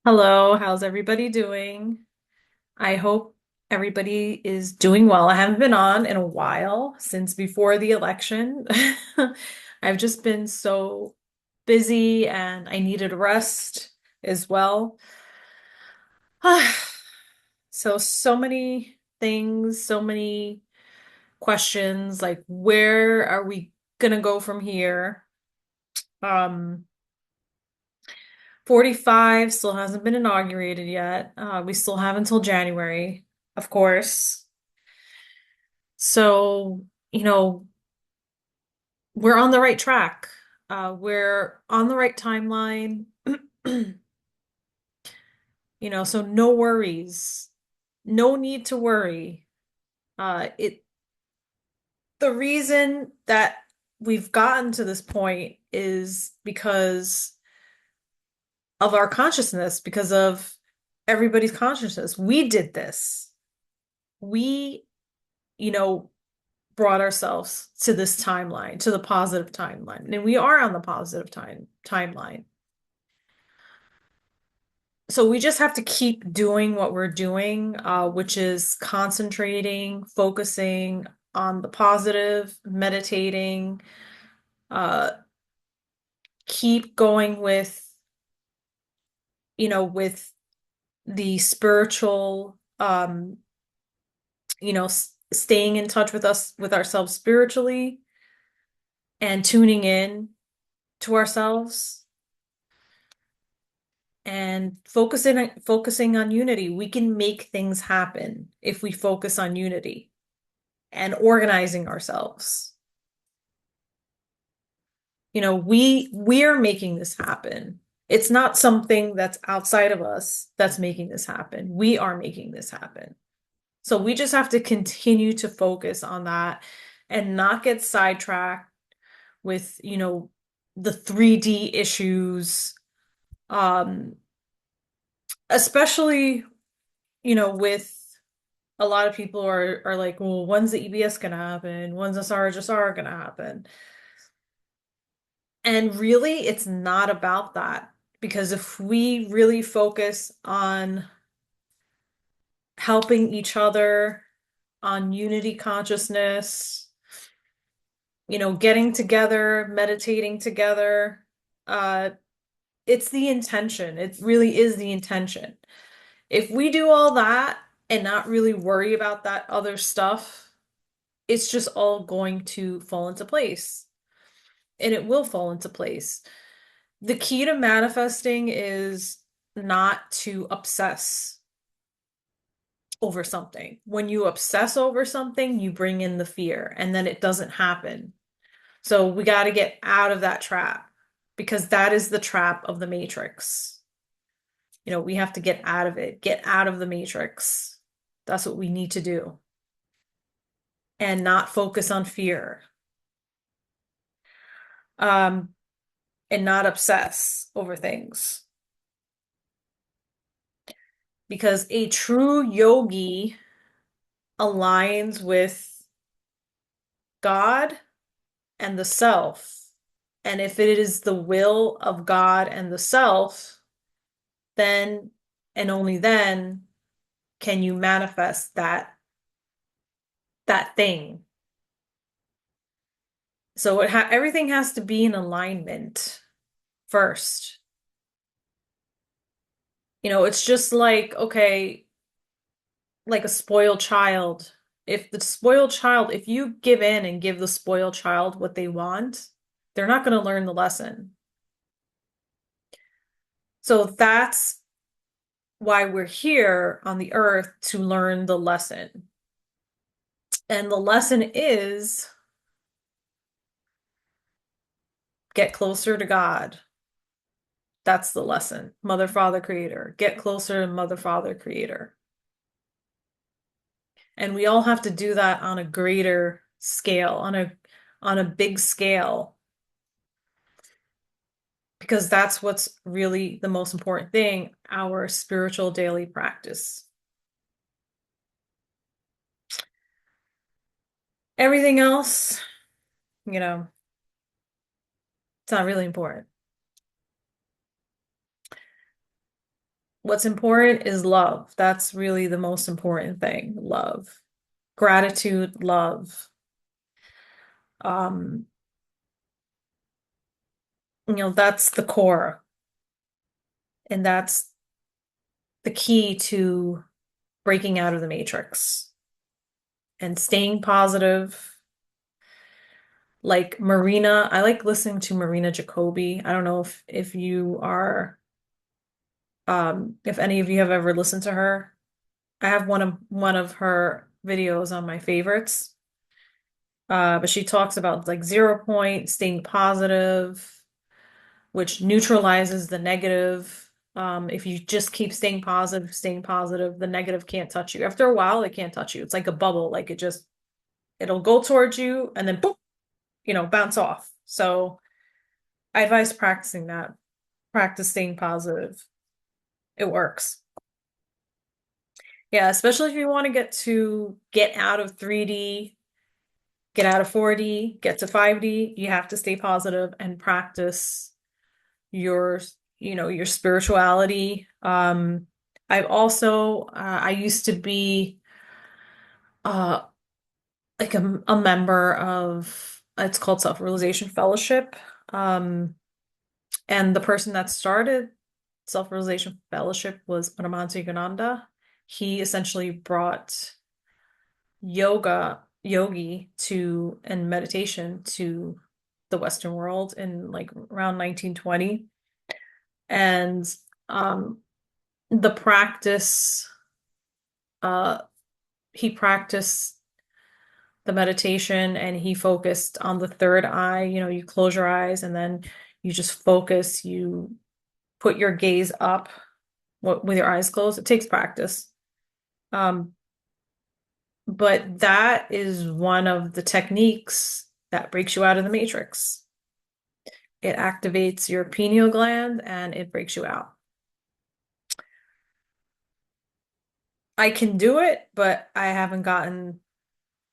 Hello, how's everybody doing? I hope everybody is doing well. I haven't been on in a while since before the election. I've just been so busy and I needed a rest as well. So many things, so many questions, like where are we gonna go from here? Um, 45 still hasn't been inaugurated yet. We still have until January, of course. So, we're on the right track. We're on the right timeline. So no worries. No need to worry. It the reason that we've gotten to this point is because of our consciousness, because of everybody's consciousness. We did this. We you know, brought ourselves to this timeline, to the positive timeline. And we are on the positive timeline. So we just have to keep doing what we're doing, which is concentrating, focusing on the positive, meditating, uh, keep going with the spiritual, staying in touch with ourselves spiritually and tuning in to ourselves and focusing on unity. We can make things happen if we focus on unity and organizing ourselves. We are making this happen. It's not something that's outside of us that's making this happen. We are making this happen. So we just have to continue to focus on that and not get sidetracked with, the 3D issues, um, especially, with a lot of people are like, well, when's the EBS gonna happen? When's the SARS-SAR gonna happen? And really, it's not about that. Because if we really focus on helping each other, on unity consciousness, getting together, meditating together, uh, it's the intention. It really is the intention. If we do all that and not really worry about that other stuff, it's just all going to fall into place. And it will fall into place. The key to manifesting is not to obsess over something. When you obsess over something, you bring in the fear and then it doesn't happen. So we got to get out of that trap because that is the trap of the matrix. We have to get out of it, get out of the matrix. That's what we need to do and not focus on fear. Um, and not obsess over things. Because a true yogi aligns with God and the self. And if it is the will of God and the self, then and only then can you manifest that thing. So everything has to be in alignment first. It's just like, okay, like a spoiled child. If you give in and give the spoiled child what they want, they're not going to learn the lesson. So that's why we're here on the earth to learn the lesson. And the lesson is get closer to God. That's the lesson. Mother, Father, Creator. Get closer to Mother, Father, Creator. And we all have to do that on a greater scale, on a big scale, because that's what's really the most important thing, our spiritual daily practice. Everything else, you know, it's not really important. What's important is love. That's really the most important thing. Love. Gratitude, love. Um, that's the core. And that's the key to breaking out of the matrix and staying positive. Like Marina, I like listening to Marina Jacobi. I don't know if you are if any of you have ever listened to her. I have one of her videos on my favorites. But she talks about like 0 point, staying positive, which neutralizes the negative. If you just keep staying positive, the negative can't touch you. After a while, it can't touch you. It's like a bubble, like it'll go towards you and then boop, bounce off. So I advise practicing that. Practice staying positive. It works. Yeah, especially if you want to get out of 3D, get out of 4D, get to 5D, you have to stay positive and practice your, your spirituality. I used to be uh like a member of, it's called Self-Realization Fellowship. Um, and the person that started Self-Realization Fellowship was Yogananda. He essentially brought yogi and meditation to the Western world in like around 1920. And um, the practice, uh, he practiced the meditation and he focused on the third eye. You close your eyes and then you just focus, you put your gaze up with your eyes closed. It takes practice. Um, but that is one of the techniques that breaks you out of the matrix. It activates your pineal gland and it breaks you out. I can do it, but I haven't gotten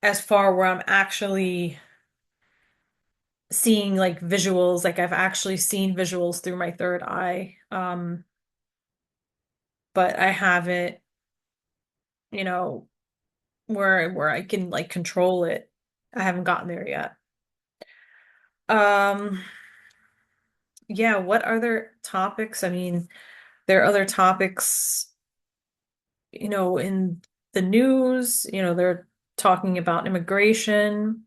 as far where I'm actually seeing like visuals, like I've actually seen visuals through my third eye. But I haven't, you know, where I can like control it. I haven't gotten there yet. Um, yeah, what other topics? I mean, there are other topics, in the news, they're talking about immigration.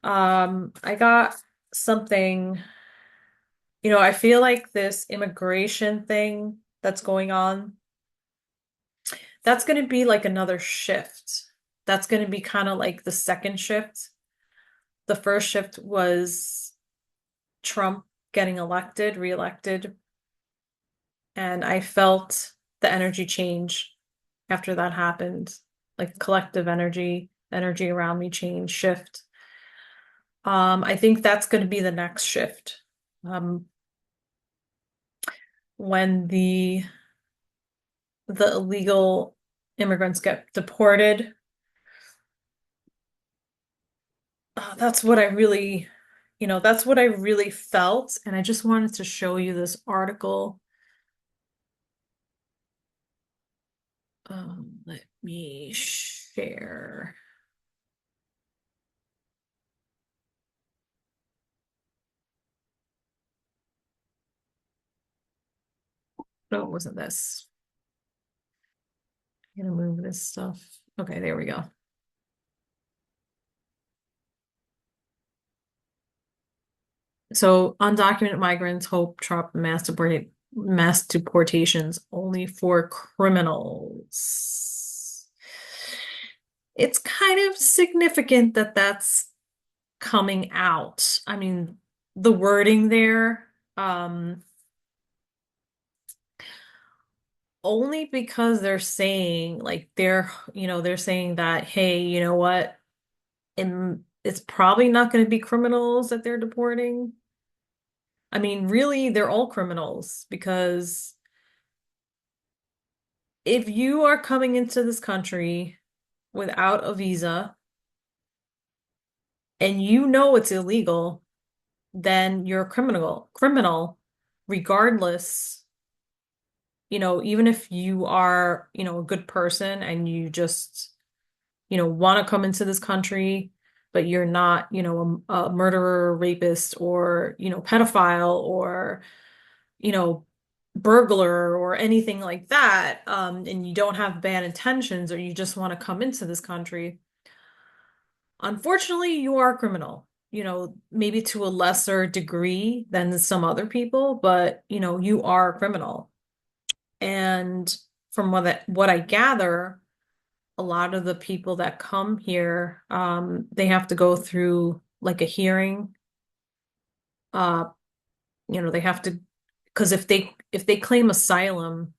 I got something, I feel like this immigration thing that's going on, that's going to be like another shift. That's going to be kind of like the second shift. The first shift was Trump getting reelected, and I felt the energy change after that happened, like collective energy around me change, shift. I think that's going to be the next shift. Um, when the illegal immigrants get deported, that's what I really, that's what I really felt. And I just wanted to show you this article. Let me share. No, it wasn't this. I'm gonna move this stuff. Okay, there we go. So undocumented migrants hope Trump mass deportations only for criminals. It's kind of significant that that's coming out. I mean, the wording there, only because they're saying like they're saying that, hey, you know what? And it's probably not going to be criminals that they're deporting. I mean, really, they're all criminals because if you are coming into this country without a visa and you know it's illegal, then you're a criminal regardless even if you are, a good person and you just, want to come into this country, but you're not, a murderer, rapist, or, pedophile, or, you know, burglar or anything like that, and you don't have bad intentions or you just want to come into this country, unfortunately, you are a criminal. Maybe to a lesser degree than some other people, but you are a criminal. And from what I gather, a lot of the people that come here, they have to go through like a hearing. Uh, they have to, because if they claim asylum,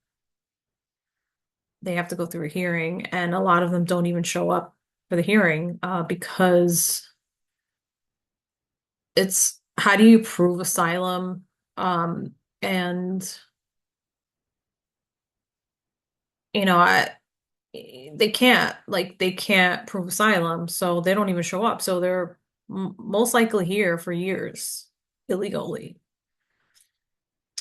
they have to go through a hearing, and a lot of them don't even show up for the hearing, because it's how do you prove asylum? And I they can't prove asylum, so they don't even show up. So they're most likely here for years illegally.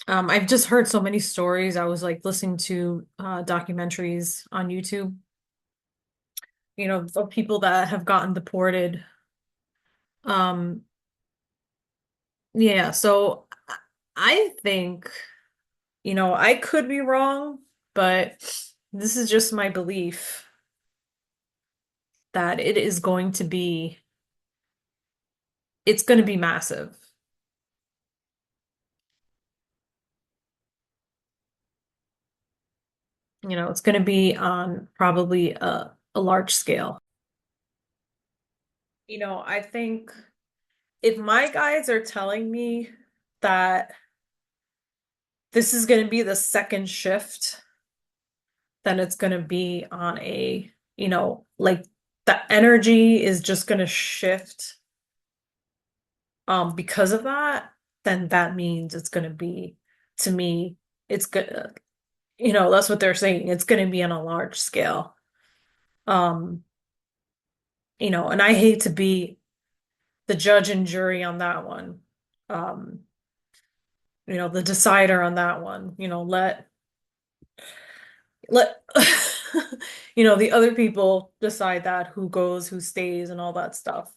I've just heard so many stories. I was like listening to documentaries on YouTube, of people that have gotten deported. Um, yeah, so I think, I could be wrong, but this is just my belief that it's going to be massive. It's going to be on probably a large scale. I think if my guides are telling me that this is going to be the second shift, then it's going to be on like the energy is just going to shift, because of that, then that means it's going to be, to me, it's good. That's what they're saying. It's going to be on a large scale. Um, and I hate to be the judge and jury on that one. Um, the decider on that one. Let the other people decide that, who goes, who stays, and all that stuff.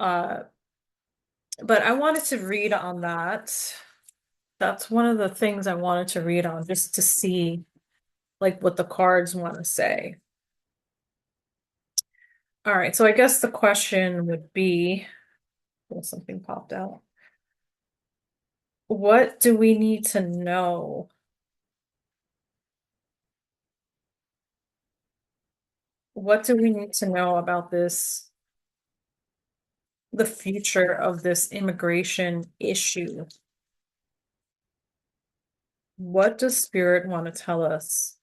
Uh, but I wanted to read on that. That's one of the things I wanted to read on, just to see like what the cards want to say. All right, so I guess the question would be, well, something popped out. What do we need to know? What do we need to know about the future of this immigration issue? What does Spirit want to tell us?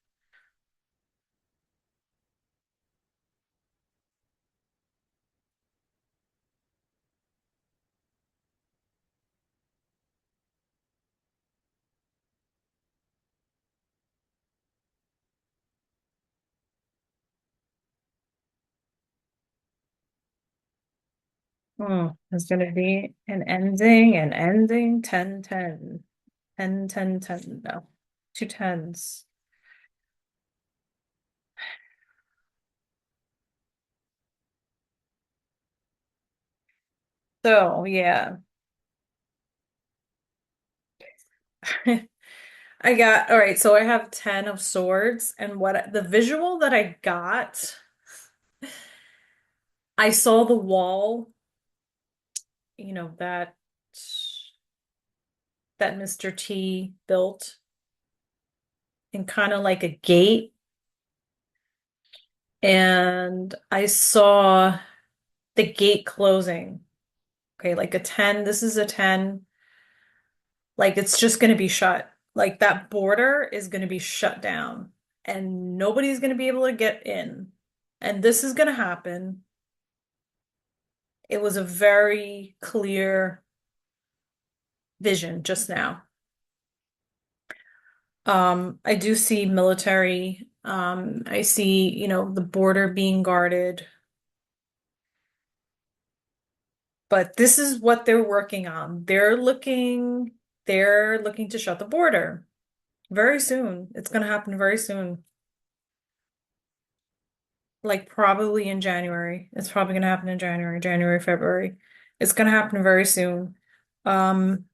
There's going to be an ending, 10, 10, 10, 10, 10. No, two tens. So, yeah. All right, so I have 10 of swords, and what the visual that I got, I saw the wall, that Mr. T built, and kind of like a gate. And I saw the gate closing. Okay, like a 10. This is a 10. Like it's just going to be shut. Like that border is going to be shut down and nobody's going to be able to get in. And this is going to happen. It was a very clear vision just now. I do see military. I see, the border being guarded. But this is what they're working on. They're looking to shut the border. Very soon. It's gonna happen very soon. Like probably in January. It's probably gonna happen in January, January, February. It's gonna happen very soon. Um,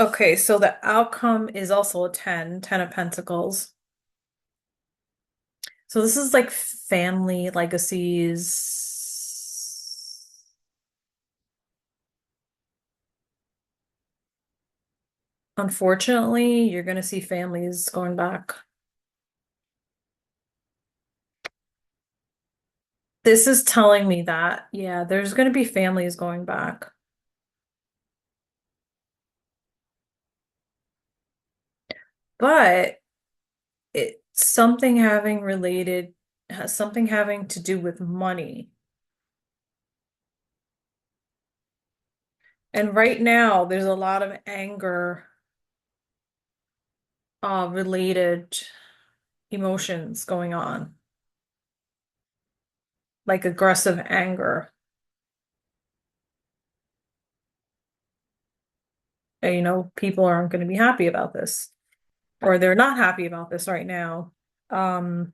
okay, so the outcome is also a 10, 10 of Pentacles. So this is like family legacies. Unfortunately, you're gonna see families going back. This is telling me that, yeah, there's gonna be families going back. But it's something having related, has something having to do with money. And right now, there's a lot of anger, related emotions going on, like aggressive anger. And, people aren't going to be happy about this, or they're not happy about this right now. Um,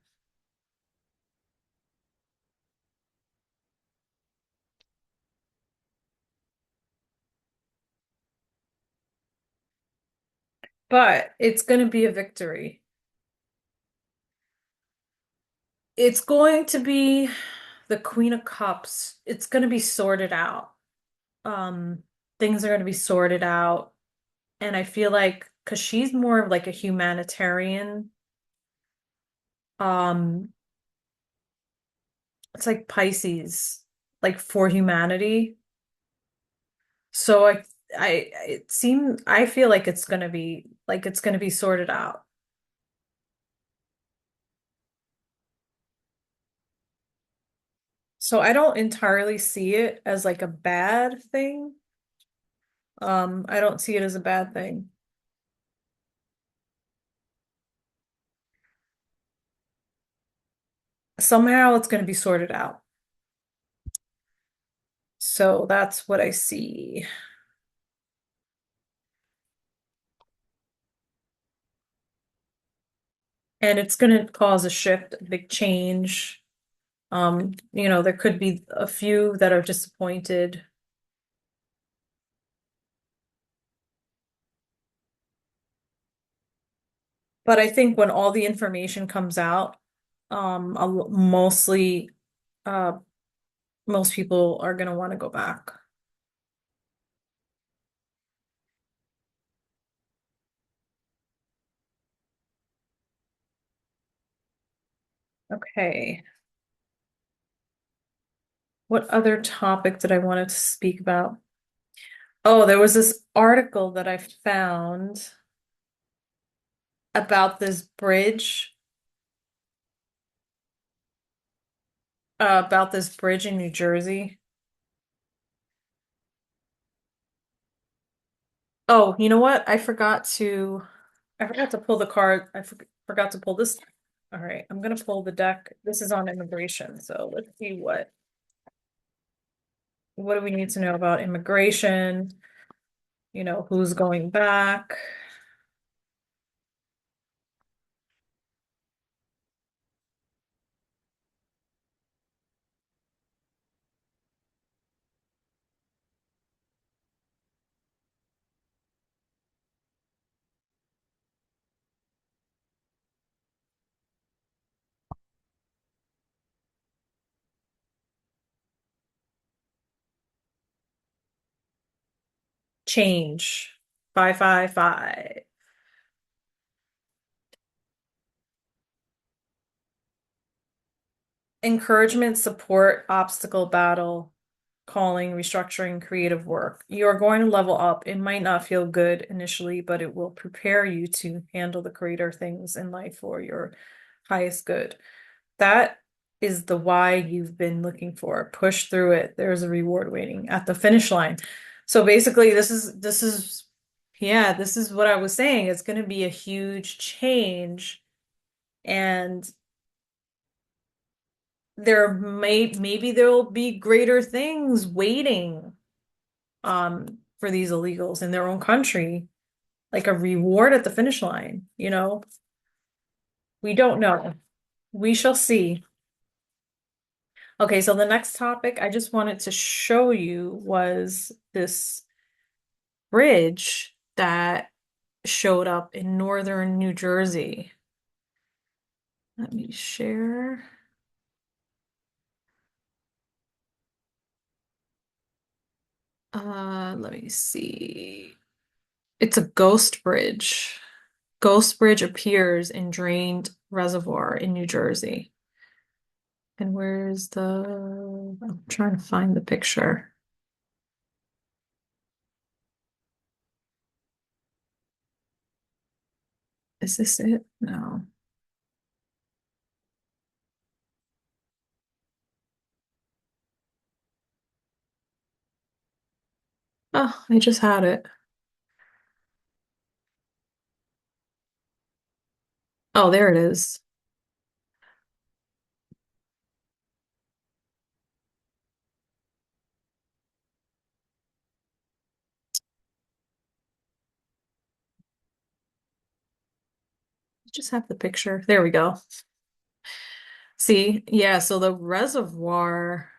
but it's going to be a victory. It's going to be the Queen of Cups. It's going to be sorted out. Um, Things are going to be sorted out. And I feel like, because she's more of like a humanitarian, um, it's like Pisces, like for humanity. So I feel like it's gonna be sorted out. So I don't entirely see it as like a bad thing. I don't see it as a bad thing. Somehow it's gonna be sorted out. So that's what I see. And it's gonna cause a shift, a big change. There could be a few that are disappointed. But I think when all the information comes out, mostly, uh, most people are gonna want to go back. Okay. What other topic did I want to speak about? Oh, there was this article that I found about this bridge, about this bridge in New Jersey. Oh, you know what? I forgot to pull the card. Forgot to pull this. All right, I'm gonna pull the deck. This is on immigration, so let's see what do we need to know about immigration? Who's going back? Change. 555. Encouragement, support, obstacle, battle, calling, restructuring, creative work. You are going to level up. It might not feel good initially, but it will prepare you to handle the greater things in life for your highest good. That is the why you've been looking for. Push through it. There's a reward waiting at the finish line. So basically, yeah, this is what I was saying. It's going to be a huge change, and maybe there will be greater things waiting. for these illegals in their own country, like a reward at the finish line, you know? We don't know. We shall see. Okay, so the next topic I just wanted to show you was this bridge that showed up in northern New Jersey. Let me share. Let me see. It's a ghost bridge. Ghost Bridge appears in drained reservoir in New Jersey. And where's I'm trying to find the picture. Is this it? No. Oh, I just had it. Oh, there it is. I just have the picture. There we go. See, yeah, so the reservoir,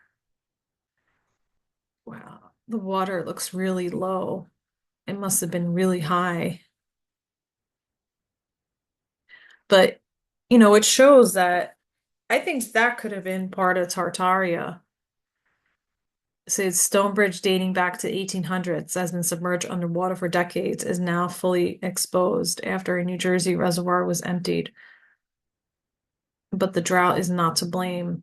wow, the water looks really low. It must have been really high. But, it shows that I think that could have been part of Tartaria. Says stone bridge dating back to 1800s has been submerged underwater for decades, is now fully exposed after a New Jersey reservoir was emptied. But the drought is not to blame.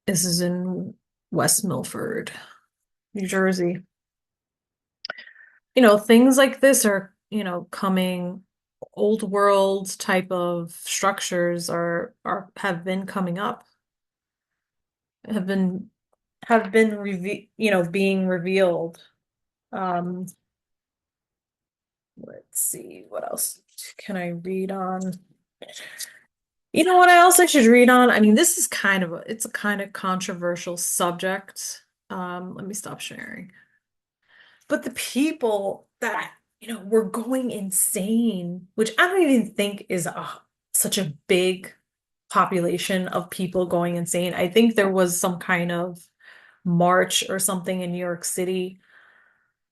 This is in West Milford, New Jersey. Things like this are, coming, old world type of structures have been coming up, have been being revealed. Um, let's see, what else can I read on? You know what else I should read on? I mean, this is it's a kind of controversial subject. Let me stop sharing. But the people that, were going insane, which I don't even think is such a big population of people going insane. I think there was some kind of march or something in New York City,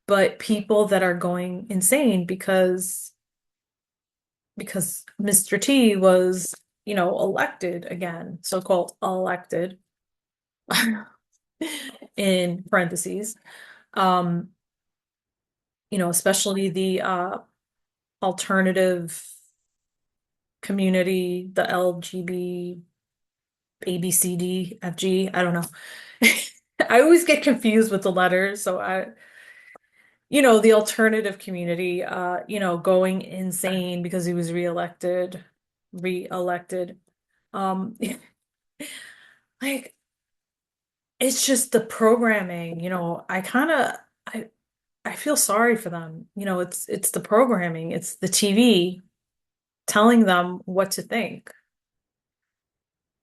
but people that are going insane because Mr. T was, elected again, so-called elected in parentheses. Um, especially the alternative community, the LGB, ABCD, FG, I don't know. I always get confused with the letters, so the alternative community, going insane because he was reelected. Um, like it's just the programming, I I feel sorry for them. It's the programming, it's the TV telling them what to think.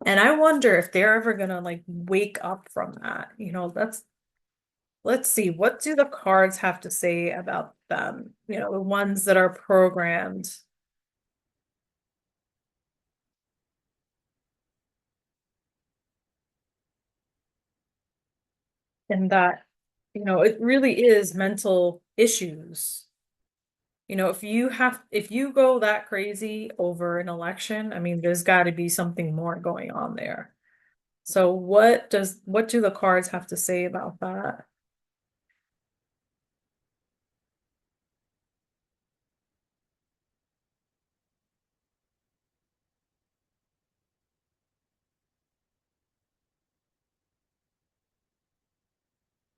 And I wonder if they're ever gonna like wake up from that. Let's see, what do the cards have to say about them? The ones that are programmed and that, it really is mental issues. If you go that crazy over an election, I mean, there's got to be something more going on there. So what do the cards have to say about that?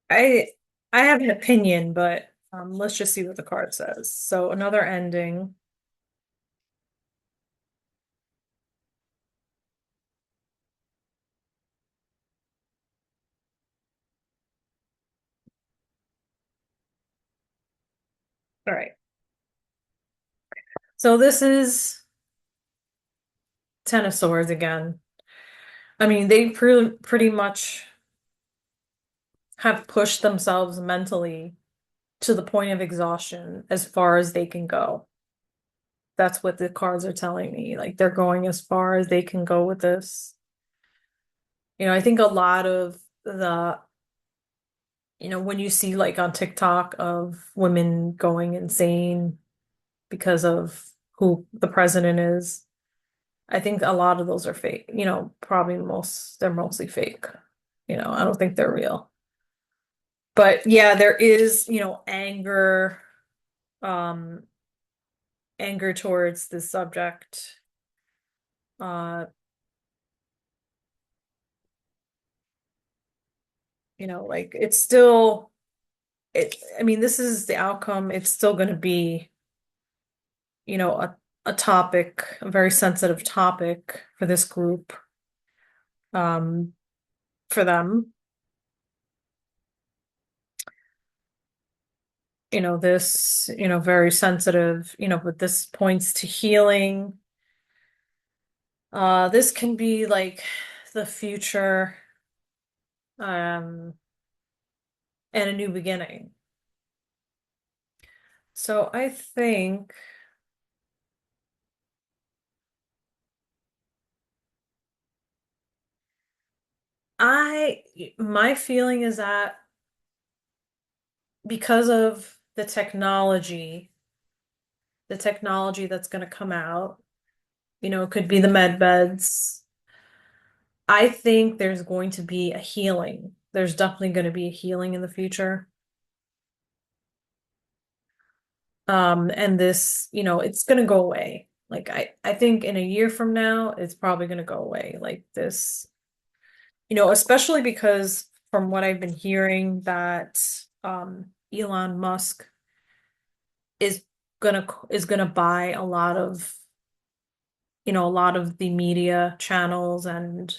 I I have an opinion, but let's just see what the card says. So another ending. All right. So this is Ten of Swords again. I mean, they pretty much. have pushed themselves mentally to the point of exhaustion as far as they can go. That's what the cards are telling me. Like they're going as far as they can go with this. I think a lot of when you see like on TikTok of women going insane because of who the president is, I think a lot of those are fake. Probably they're mostly fake. I don't think they're real. But yeah, there is, um, anger towards this subject. Uh, like it's still I mean, this is the outcome. It's still going to be, you know, a, a topic, a very sensitive topic for this group, um, for them. This, very sensitive, but this points to healing. This can be like the future, um, and a new beginning. So I think I, my feeling is that because of the technology that's going to come out, it could be the med beds. I think there's going to be a healing. There's definitely going to be a healing in the future. And this, it's going to go away. Like I think in a year from now, it's probably going to go away. Like this, especially because from what I've been hearing that Elon Musk is gonna buy a lot of the media channels, and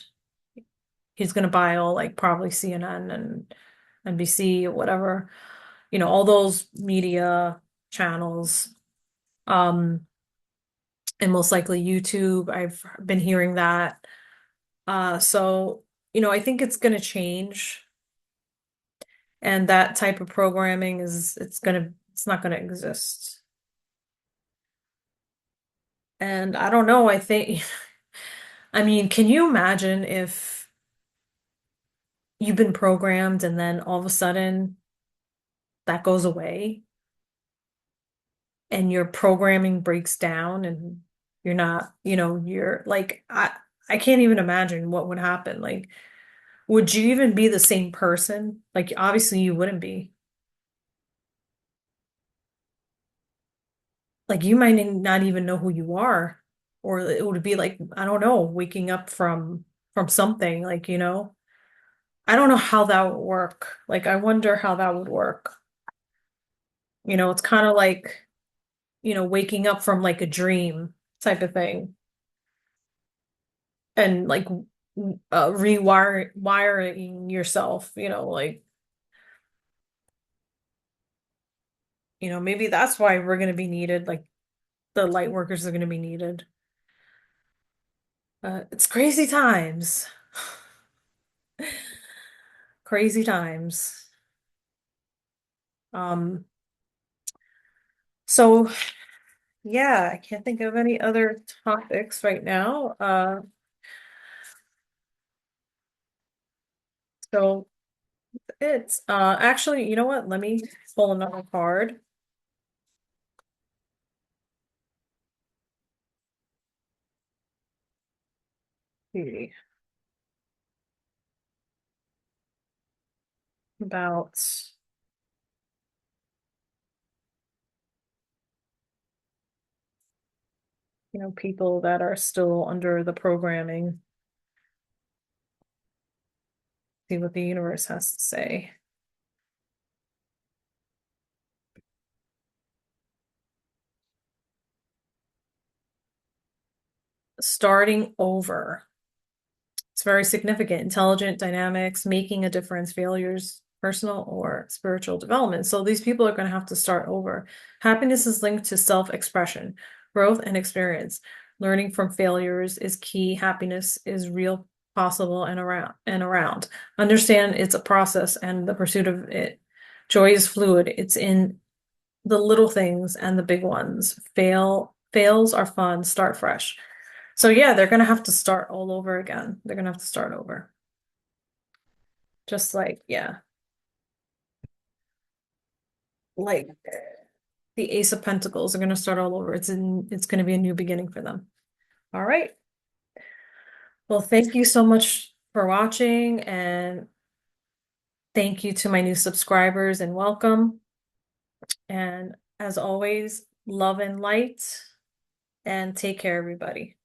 he's gonna buy all like probably CNN and NBC or whatever, all those media channels, um, and most likely YouTube. I've been hearing that. So, I think it's gonna change, and that type of programming it's not gonna exist. And I don't know, I think, I mean, can you imagine if you've been programmed and then all of a sudden that goes away and your programming breaks down and you're not, you're like, I can't even imagine what would happen. Like, would you even be the same person? Like, obviously you wouldn't be. Like, you might not even know who you are. Or it would be like, I don't know, waking up from something, like, I don't know how that would work. Like, I wonder how that would work. It's kind of like, waking up from like a dream type of thing and like wiring yourself, like, maybe that's why we're going to be needed. Like the light workers are going to be needed. It's crazy times. Crazy times. Um, so yeah, I can't think of any other topics right now. So it's actually, you know what? Let me pull another card. See about people that are still under the programming. See what the universe has to say. Starting over. It's very significant. Intelligent dynamics, making a difference, failures, personal or spiritual development. So these people are going to have to start over. Happiness is linked to self-expression, growth, and experience. Learning from failures is key. Happiness is real possible and around and around. Understand it's a process and the pursuit of it. Joy is fluid. It's in the little things and the big ones. Fails are fun, start fresh. So yeah, they're gonna have to start all over again. They're gonna have to start over. Just like, yeah, like the Ace of Pentacles are gonna start all over. It's gonna be a new beginning for them. All right. Well, thank you so much for watching, and thank you to my new subscribers and welcome. And as always, love and light, and take care, everybody.